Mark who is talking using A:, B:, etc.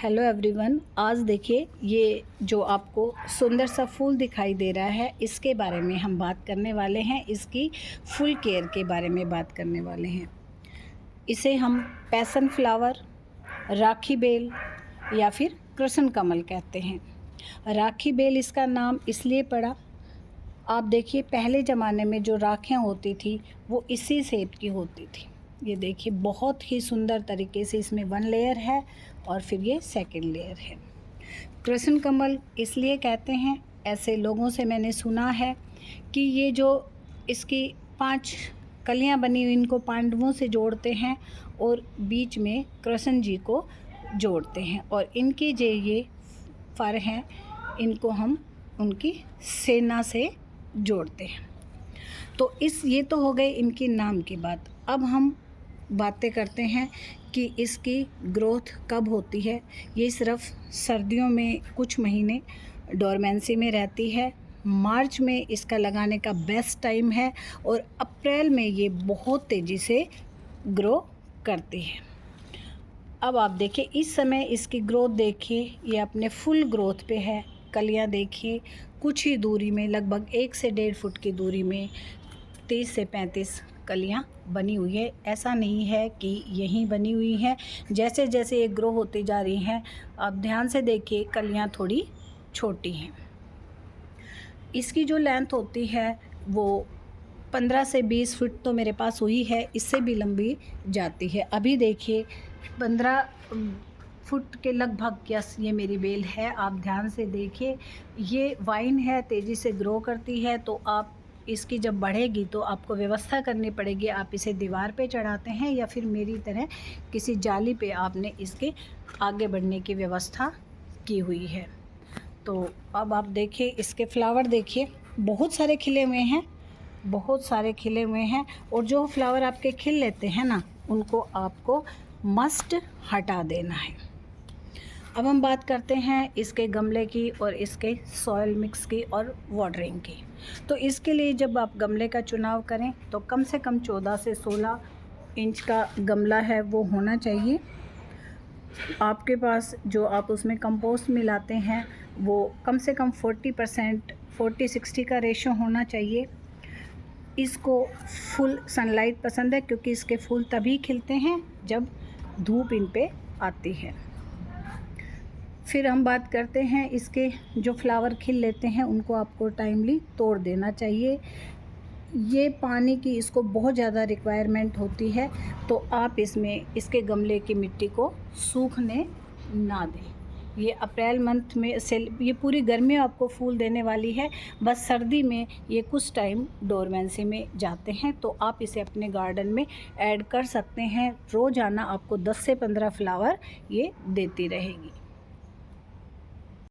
A: Hello everyone, आज देखिए ये जो आपको सुंदर सा फूल दिखाई दे रहा है, इसके बारे में हम बात करने वाले हैं। इसकी फुल केयर के बारे में बात करने वाले हैं। इसे हम पैसन फ्लावर, राखी बेल या फिर कृष्ण कमल कहते हैं। राखी बेल इसका नाम इसलिए पड़ा, आप देखिए पहले ज़माने में जो राखियाँ होती थी वो इसी शेप की होती थी। ये देखिए बहुत ही सुंदर तरीके से इसमें वन लेयर है और फिर ये सेकंड लेयर है। कृष्ण कमल इसलिए कहते हैं, ऐसे लोगों से मैंने सुना है कि ये जो इसकी 5 कलियां बनी हुई, इनको पांडवों से जोड़ते हैं और बीच में कृष्ण जी को जोड़ते हैं, और इनकी जो ये फर हैं इनको हम उनकी सेना से जोड़ते हैं। तो ये तो हो गए इनकी नाम की बात। अब हम बातें करते हैं कि इसकी ग्रोथ कब होती है। ये सिर्फ सर्दियों में कुछ महीने डोरमेंसी में रहती है। मार्च में इसका लगाने का बेस्ट टाइम है और अप्रैल में ये बहुत तेज़ी से ग्रो करती है। अब आप देखिए इस समय इसकी ग्रोथ देखिए, ये अपने फुल ग्रोथ पे है। कलियां देखिए कुछ ही दूरी में, लगभग 1 से 1.5 फुट की दूरी में 30 से 35 कलियां बनी हुई है। ऐसा नहीं है कि यहीं बनी हुई हैं, जैसे जैसे ये ग्रो होती जा रही हैं आप ध्यान से देखिए कलियां थोड़ी छोटी हैं। इसकी जो लेंथ होती है वो 15 से 20 फुट तो मेरे पास हुई है, इससे भी लंबी जाती है। अभी देखिए 15 फुट के लगभग यस ये मेरी बेल है। आप ध्यान से देखिए, ये वाइन है, तेज़ी से ग्रो करती है, तो आप इसकी जब बढ़ेगी तो आपको व्यवस्था करनी पड़ेगी। आप इसे दीवार पे चढ़ाते हैं या फिर मेरी तरह किसी जाली पे आपने इसके आगे बढ़ने की व्यवस्था की हुई है। तो अब आप देखिए इसके फ्लावर देखिए, बहुत सारे खिले हुए हैं, बहुत सारे खिले हुए हैं। और जो फ्लावर आपके खिल लेते हैं ना, उनको आपको मस्ट हटा देना है। अब हम बात करते हैं इसके गमले की और इसके सॉइल मिक्स की और वाटरिंग की। तो इसके लिए जब आप गमले का चुनाव करें तो कम से कम 14 से 16 इंच का गमला है वो होना चाहिए। आपके पास जो आप उसमें कंपोस्ट मिलाते हैं वो कम से कम 40% 40-60 का रेशो होना चाहिए। इसको फुल सनलाइट पसंद है क्योंकि इसके फूल तभी खिलते हैं जब धूप इन पे आती है। फिर हम बात करते हैं इसके जो फ्लावर खिल लेते हैं उनको आपको टाइमली तोड़ देना चाहिए। ये पानी की इसको बहुत ज़्यादा रिक्वायरमेंट होती है, तो आप इसमें इसके गमले की मिट्टी को सूखने ना दें। ये अप्रैल मंथ में से ये पूरी गर्मी आपको फूल देने वाली है, बस सर्दी में ये कुछ टाइम डोरमेंसी में जाते हैं। तो आप इसे अपने गार्डन में ऐड कर सकते हैं। रोज़ाना आपको 10 से 15 फ्लावर ये देती रहेगी।